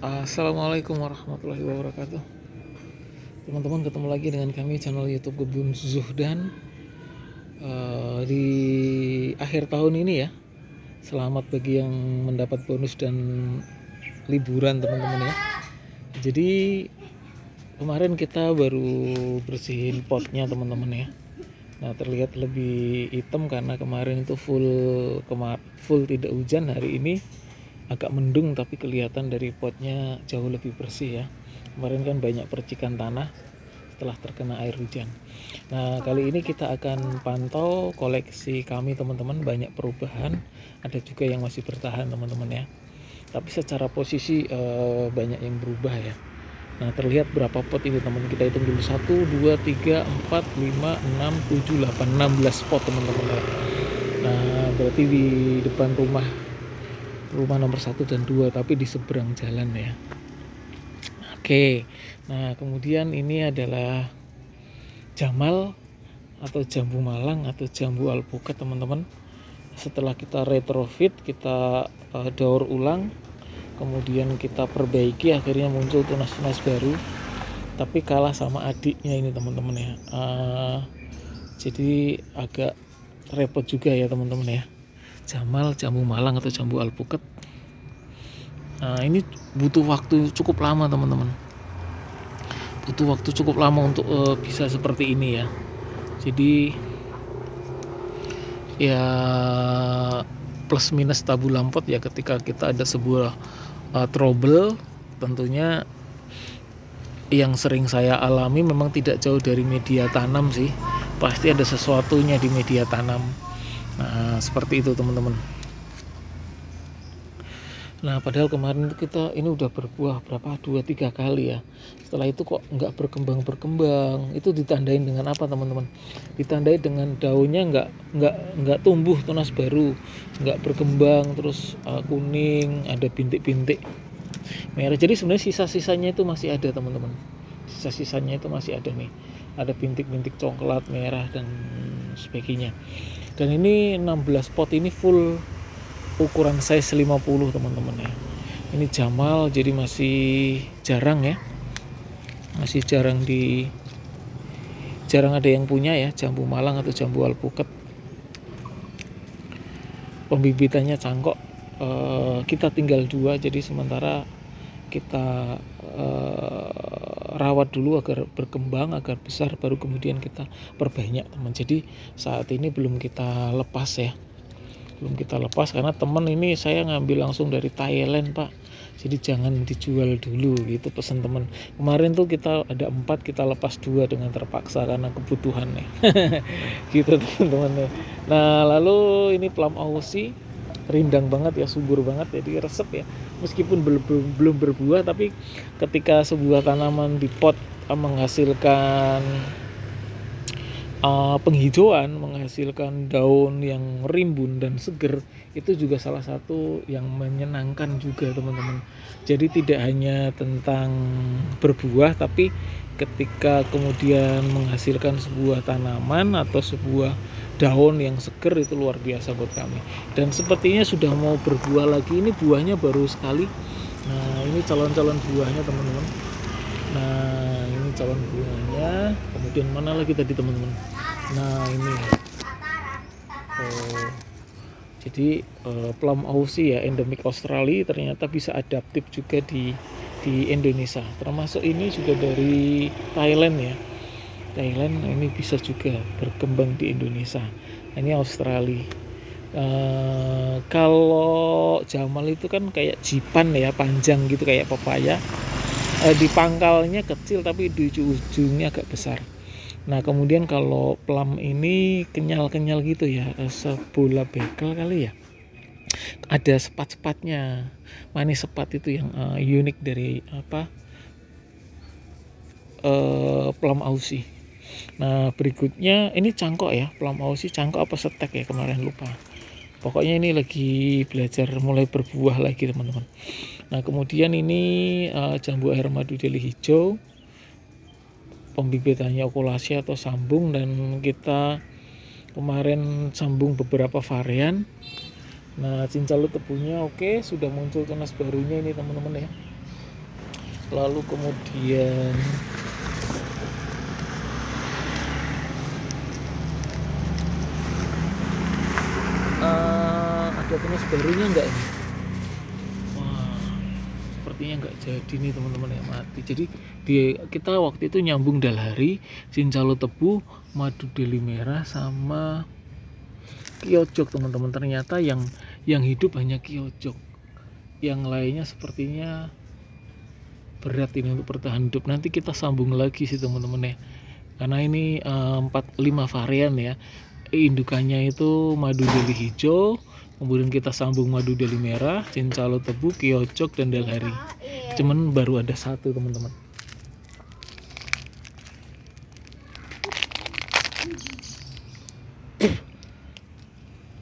Assalamualaikum warahmatullahi wabarakatuh. Teman-teman, ketemu lagi dengan kami channel YouTube Kebun Zuhdan. Di akhir tahun ini ya, selamat bagi yang mendapat bonus dan liburan teman-teman ya. Jadi kemarin kita baru bersihin potnya teman-teman ya. Nah, terlihat lebih hitam karena kemarin itu full tidak hujan. Hari ini agak mendung tapi kelihatan dari potnya jauh lebih bersih ya. Kemarin kan banyak percikan tanah setelah terkena air hujan. Nah, kali ini kita akan pantau koleksi kami teman-teman, banyak perubahan, ada juga yang masih bertahan teman-teman ya. Tapi secara posisi banyak yang berubah ya. Nah, terlihat berapa pot ini teman, kita hitung dulu. 1, 2, 3, 4, 5, 6, 7, 8, 16 pot teman-teman ya. Nah, berarti di depan rumah nomor 1 dan 2, tapi di seberang jalan ya. Oke, nah kemudian ini adalah Jamal atau jambu malang atau jambu alpukat teman-teman. Setelah kita retrofit, kita daur ulang, kemudian kita perbaiki, akhirnya muncul tunas-tunas baru, tapi kalah sama adiknya ini teman-teman ya. Jadi agak repot juga ya teman-teman ya. Jamal, jambu malang atau jambu alpukat. Nah, ini butuh waktu cukup lama teman-teman. Butuh waktu cukup lama untuk bisa seperti ini ya. Jadi ya plus minus tabu lampot ya, ketika kita ada sebuah trouble, tentunya yang sering saya alami memang tidak jauh dari media tanam sih. Pasti ada sesuatunya di media tanam. Nah, seperti itu teman-teman. Nah, padahal kemarin kita ini udah berbuah berapa, 2-3 kali ya. Setelah itu kok nggak berkembang. Itu ditandain dengan apa teman-teman? Ditandai dengan daunnya nggak tumbuh tunas baru, nggak berkembang, terus kuning, ada bintik-bintik merah. Jadi sebenarnya sisa-sisanya itu masih ada teman-teman. Sisa-sisanya itu masih ada nih. Ada bintik-bintik coklat, merah dan sebagainya. Dan ini 16 pot ini full ukuran size 50 teman-teman ya. Ini Jamal, jadi masih jarang ya. Masih jarang ada yang punya ya, jambu malang atau jambu alpukat. Pembibitannya cangkok. Kita tinggal 2, jadi sementara kita rawat dulu agar berkembang, agar besar, baru kemudian kita perbanyak teman. Jadi saat ini belum kita lepas ya. Belum kita lepas karena temen ini saya ngambil langsung dari Thailand Pak, jadi jangan dijual dulu gitu pesan temen. Kemarin tuh kita ada 4, kita lepas 2 dengan terpaksa karena kebutuhan nih. Gitu teman-teman. Nah, lalu ini plum Aussie, rindang banget ya, subur banget, jadi resep ya. Meskipun belum berbuah, tapi ketika sebuah tanaman di pot menghasilkan penghijauan, menghasilkan daun yang rimbun dan seger, itu juga salah satu yang menyenangkan juga teman-teman. Jadi tidak hanya tentang berbuah, tapi ketika kemudian menghasilkan sebuah tanaman atau sebuah daun yang seger, itu luar biasa buat kami. Dan sepertinya sudah mau berbuah lagi, ini buahnya baru sekali. Nah, ini calon-calon buahnya teman-teman. Nah, ini calon buahnya. Kemudian mana lagi tadi teman-teman? Nah, ini jadi plum Aussie ya, endemik Australia, ternyata bisa adaptif juga di Indonesia. Termasuk ini juga dari Thailand ya. Thailand ini bisa juga berkembang di Indonesia. Ini Australia. Kalau Jamal itu kan kayak jipan ya, panjang gitu kayak pepaya. Di pangkalnya kecil tapi di ujungnya agak besar. Nah, kemudian kalau plum ini kenyal-kenyal gitu ya, sebola bekel kali ya. Ada sepat-sepatnya. Manis sepat itu yang unik dari plum Aussie. Nah, berikutnya ini cangkok ya, plum Aussie cangkok apa setek ya, kemarin lupa. Pokoknya ini lagi belajar mulai berbuah lagi teman-teman. Nah, kemudian ini jambu air madu deli hijau, pembibitannya okulasi atau sambung, dan kita kemarin sambung beberapa varian. Nah, cincalut tebunya oke, sudah muncul tunas barunya ini teman-teman ya. lalu kemudian ada tunas barunya enggak ini? Wah, sepertinya enggak jadi nih teman-teman ya, mati. Jadi kita waktu itu nyambung Dalhari, Cincalo Tebu, Madu Deli Merah sama Kiojok teman-teman. Ternyata yang hidup hanya Kiojok, yang lainnya sepertinya berat ini untuk bertahan hidup. Nanti kita sambung lagi sih teman-teman ya, karena ini 4-5 varian ya. Indukannya itu Madu Deli Hijau, kemudian kita sambung Madu Deli Merah, Cincalo Tebu, Kiojok, dan Dalhari. Cuman baru ada satu teman-teman.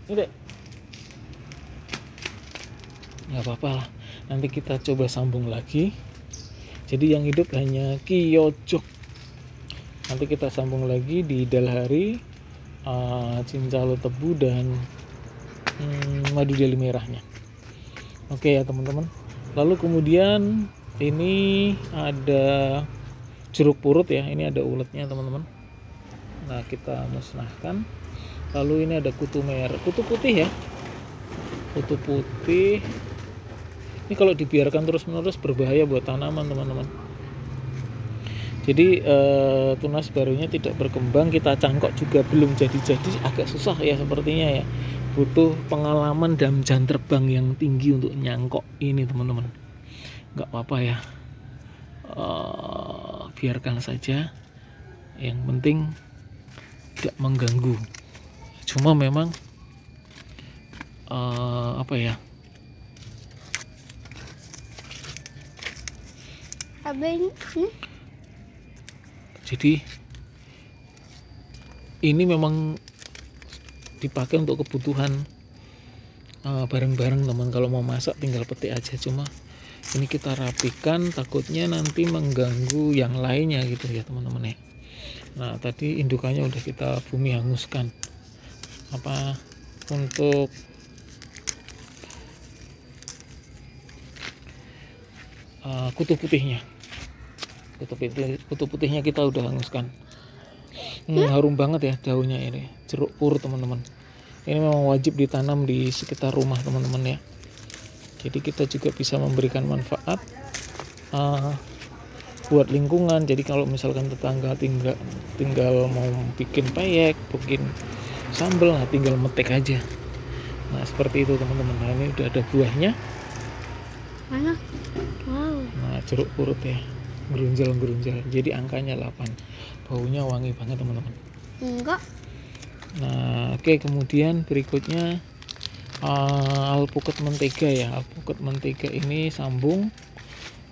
Ini deh, nggak apa-apa lah, nanti kita coba sambung lagi. Jadi yang hidup hanya Kiojok. Nanti kita sambung lagi di Dalhari, Cincalo Tebu, dan Madu Deli Merahnya. Oke ya teman-teman. Lalu kemudian ini ada jeruk purut ya, ini ada uletnya teman-teman. Nah, kita musnahkan. Lalu ini ada kutu merah, kutu putih ya, kutu putih. Ini kalau dibiarkan terus-menerus berbahaya buat tanaman teman-teman. Jadi tunas barunya tidak berkembang, kita cangkok juga belum jadi-jadi, agak susah ya sepertinya ya. Butuh pengalaman dan jam terbang yang tinggi untuk nyangkok ini teman-teman. Nggak apa-apa ya, biarkan saja. Yang penting tidak mengganggu. Cuma memang apa ya? Jadi ini memang dipakai untuk kebutuhan bareng-bareng teman. Kalau mau masak tinggal petik aja. Cuma ini kita rapikan, takutnya nanti mengganggu yang lainnya gitu ya teman-teman ya. Nah, tadi indukannya udah kita bumi hanguskan untuk kutu putihnya. Kutu putihnya kita udah hanguskan. Harum banget ya daunnya ini, jeruk purut teman-teman. Ini memang wajib ditanam di sekitar rumah teman-teman ya. Jadi kita juga bisa memberikan manfaat buat lingkungan. Jadi kalau misalkan tetangga tinggal mau bikin peyek, bikin sambal, nah tinggal metik aja. Nah seperti itu teman-teman. Nah ini udah ada buahnya. Mana? Wow. Nah jeruk purut ya, gerunjal. Jadi angkanya 8. Baunya wangi banget teman-teman. Enggak. Nah oke, kemudian berikutnya alpukat mentega ya. Alpukat mentega ini sambung,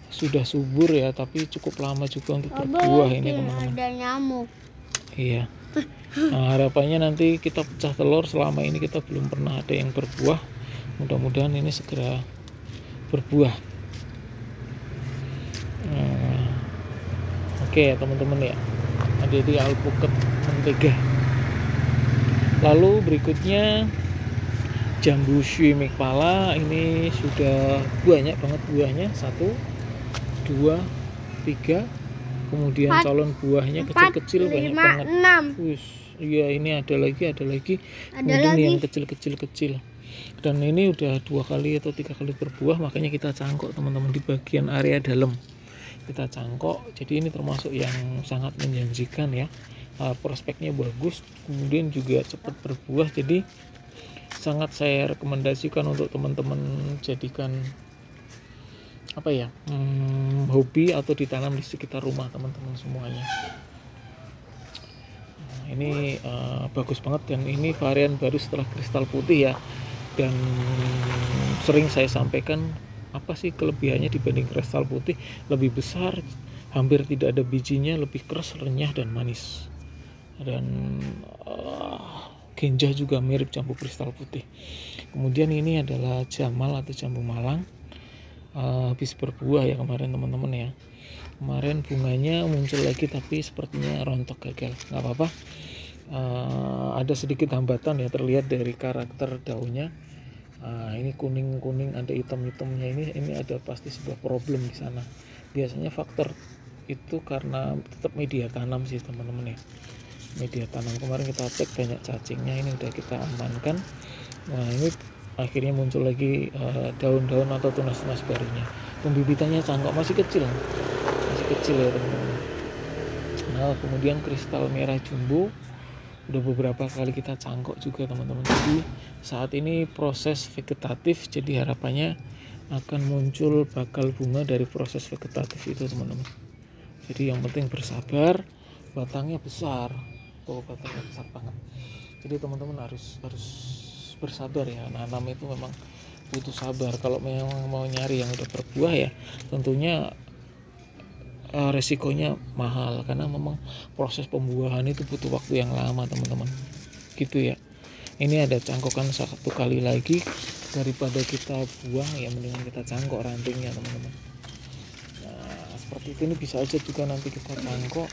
sudah subur ya, tapi cukup lama juga untuk berbuah ini teman-teman. Ada nyamuk. Iya. Nah, harapannya nanti kita pecah telur. Selama ini kita belum pernah ada yang berbuah. Mudah-mudahan ini segera berbuah. Oke ya teman-teman ya. Ada di alpukat mentega. Lalu berikutnya jambu shui mekpala. Ini sudah banyak banget buahnya. 1, 2, 3. Kemudian calon buahnya kecil-kecil banyak banget. 6. Iya, ini ada lagi. Kemudian yang kecil-kecil. Dan ini udah 2 kali atau 3 kali berbuah, makanya kita cangkok teman-teman di bagian area dalam. Kita cangkok. Jadi ini termasuk yang sangat menjanjikan ya. Prospeknya bagus, kemudian juga cepat berbuah. Jadi sangat saya rekomendasikan untuk teman-teman jadikan hobi atau ditanam di sekitar rumah teman-teman semuanya. Nah, ini bagus banget, dan ini varian baru setelah kristal putih ya. Dan sering saya sampaikan apa sih kelebihannya dibanding kristal putih. Lebih besar, hampir tidak ada bijinya, lebih keras, renyah, dan manis. Dan genjah juga mirip jambu kristal putih. Kemudian ini adalah jamal atau jambu Malang. Habis berbuah ya kemarin teman-teman ya. Kemarin bunganya muncul lagi, tapi sepertinya rontok, gagal. Nggak apa-apa. Ada sedikit hambatan ya, terlihat dari karakter daunnya Nah, ini kuning-kuning ada hitam-hitamnya, ini ada pasti sebuah problem di sana. Biasanya faktor itu karena tetap media tanam sih teman-teman ya. Media tanam kemarin kita cek banyak cacingnya, ini udah kita amankan. Nah, ini akhirnya muncul lagi daun-daun atau tunas-tunas barunya. Pembibitannya cangkok masih kecil ya teman-teman. Nah, kemudian kristal merah jumbo udah beberapa kali kita cangkok juga teman-teman. Jadi saat ini proses vegetatif, jadi harapannya akan muncul bakal bunga dari proses vegetatif itu teman-teman. Jadi yang penting bersabar, batangnya besar, batangnya besar banget. Jadi teman-teman harus bersabar ya. Nanam itu memang butuh sabar. Kalau memang mau nyari yang udah berbuah ya tentunya resikonya mahal, karena memang proses pembuahan itu butuh waktu yang lama teman-teman, gitu ya. Ini ada cangkokan satu kali lagi, daripada kita buang ya mendingan kita cangkok rantingnya teman-teman. Nah seperti itu, ini bisa aja juga nanti kita cangkok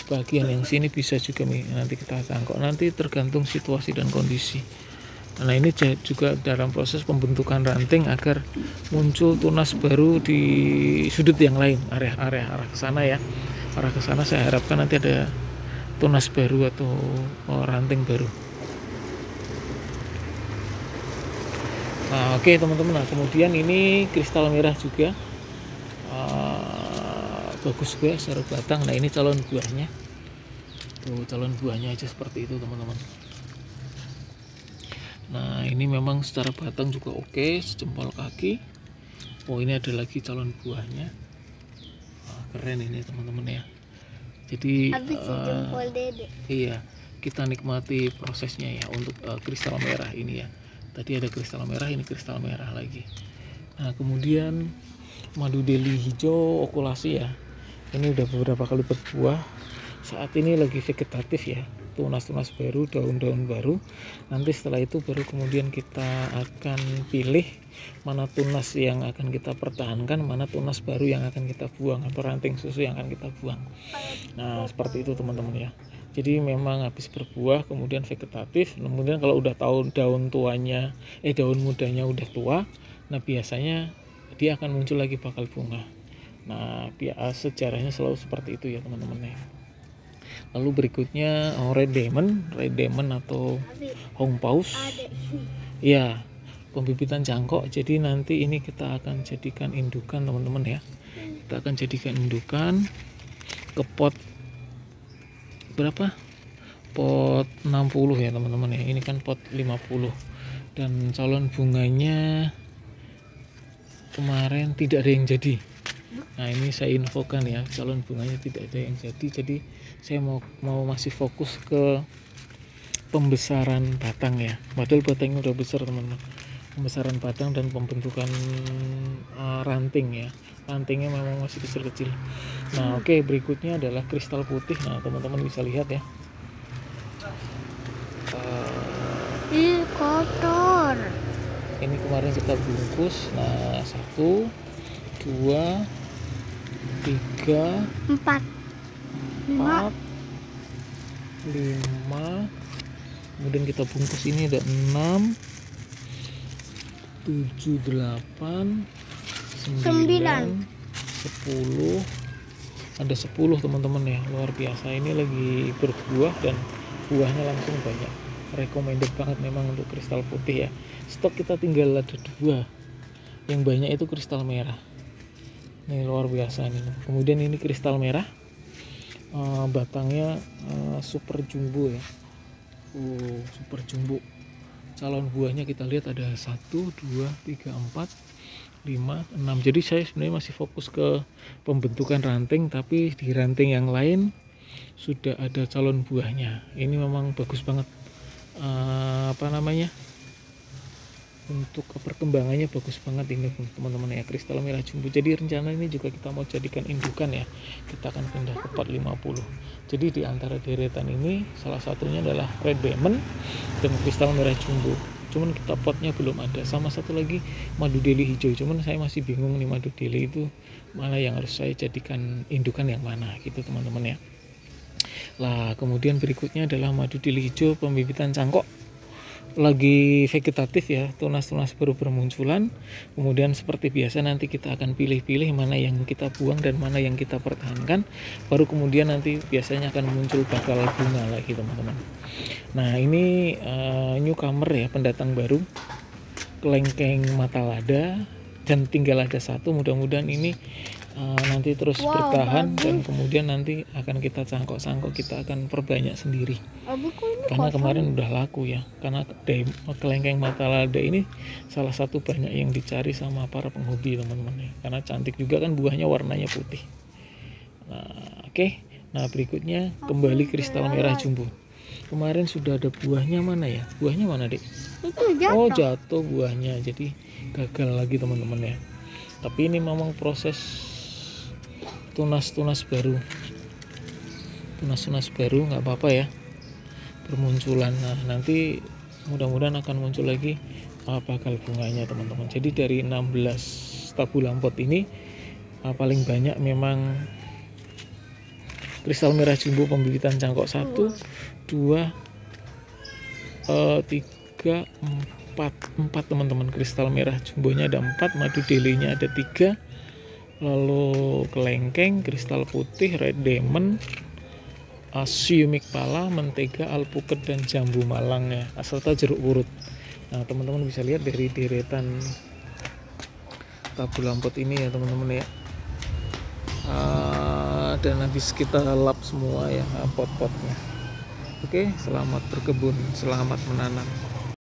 bagian yang sini, bisa juga nih nanti kita cangkok, nanti tergantung situasi dan kondisi. Nah ini juga dalam proses pembentukan ranting agar muncul tunas baru di sudut yang lain, arah ke sana ya. Arah ke sana saya harapkan nanti ada tunas baru atau ranting baru. Nah oke teman-teman, nah kemudian ini kristal merah juga bagus juga secara batang. Nah ini calon buahnya, tuh calon buahnya aja seperti itu teman-teman. Nah ini memang secara batang juga oke, sejempol kaki. Oh ini ada lagi calon buahnya. Keren ini teman-teman ya. Jadi sejempol dede. Iya, kita nikmati prosesnya ya untuk kristal merah ini ya. Tadi ada kristal merah, ini kristal merah lagi. Nah kemudian madu deli hijau okulasi ya. Ini udah beberapa kali berbuah. Saat ini lagi vegetatif ya, tunas-tunas baru, daun-daun baru. Nanti setelah itu baru kemudian kita akan pilih mana tunas yang akan kita pertahankan, mana tunas baru yang akan kita buang, atau ranting susu yang akan kita buang. Nah seperti itu teman-teman ya. Jadi memang habis berbuah kemudian vegetatif, kemudian kalau udah tahu daun mudanya udah tua, nah biasanya dia akan muncul lagi bakal bunga. Nah sejarahnya selalu seperti itu ya teman-teman ya. Lalu berikutnya red diamond atau hongpaus ya, pembibitan cangkok. Jadi nanti ini kita akan jadikan indukan teman-teman ya. Kita akan jadikan indukan ke pot berapa? Pot 60 ya teman-teman ya. Ini kan pot 50, dan calon bunganya kemarin tidak ada yang jadi. Nah ini saya infokan ya, calon bunganya tidak ada yang jadi saya mau masih fokus ke pembesaran batang ya. Padahal batangnya udah besar teman-teman. Pembesaran batang dan pembentukan ranting ya. Rantingnya memang masih kecil-kecil. Nah oke, berikutnya adalah kristal putih. Nah teman-teman bisa lihat ya. Kotor. Ini kemarin kita bungkus. Nah 1, 2, 3, 4, 4, 5, kemudian kita bungkus ini ada 6, 7, 8, 9, 10, ada 10 teman-teman ya. Luar biasa, ini lagi berbuah dan buahnya langsung banyak. Recommended banget memang untuk kristal putih ya. Stok kita tinggal ada 2, yang banyak itu kristal merah. Ini luar biasa nih. Kemudian ini kristal merah, batangnya super jumbo ya. Super jumbo. Calon buahnya kita lihat ada 1, 2, 3, 4, 5, 6. Jadi saya sebenarnya masih fokus ke pembentukan ranting, tapi di ranting yang lain sudah ada calon buahnya. Ini memang bagus banget. Untuk perkembangannya bagus banget ini teman-teman ya, kristal merah jumbo. Jadi rencana ini juga kita mau jadikan indukan ya. Kita akan pindah ke pot 50. Jadi di antara deretan ini salah satunya adalah red diamond dan kristal merah jumbo. Cuman kita potnya belum ada. Sama satu lagi madu deli hijau. Cuman saya masih bingung nih, madu deli itu mana yang harus saya jadikan indukan yang mana gitu teman-teman ya. Lah kemudian berikutnya adalah madu deli hijau pembibitan cangkok. lagi vegetatif ya, tunas-tunas baru bermunculan. Kemudian seperti biasa nanti kita akan pilih-pilih mana yang kita buang dan mana yang kita pertahankan. Baru kemudian nanti biasanya akan muncul bakal bunga lagi teman-teman. Nah ini newcomer ya, pendatang baru, kelengkeng mata lada, dan tinggal ada satu. Mudah-mudahan ini nanti terus bertahan dan kemudian nanti akan kita cangkok-cangkok, kita akan perbanyak sendiri. Karena kemarin udah laku ya, karena kelengkeng mata lada ini salah satu banyak yang dicari sama para penghobi teman-teman ya, karena cantik juga kan, buahnya warnanya putih. Nah oke. Nah berikutnya kembali kristal merah jumbo. Kemarin sudah ada buahnya, mana ya, buahnya mana dek? Oh jatuh buahnya, jadi gagal lagi teman-teman ya. Tapi ini memang proses tunas-tunas baru, nggak apa-apa ya, bermunculan. Nah nanti mudah-mudahan akan muncul lagi bakal bunganya teman-teman. Jadi dari 16 tabu lampot ini paling banyak memang kristal merah jumbo pembibitan cangkok 1, 2, 3, 4 teman-teman. Kristal merah jumbonya ada 4, madu delenya ada 3, lalu kelengkeng, kristal putih, red diamond, siumik pala, mentega, alpukat, dan jambu malang ya, serta jeruk purut. Nah teman-teman bisa lihat dari deretan tabu lampot ini ya teman-teman ya. Dan habis kita lap semua ya pot-potnya. Oke, selamat berkebun, selamat menanam.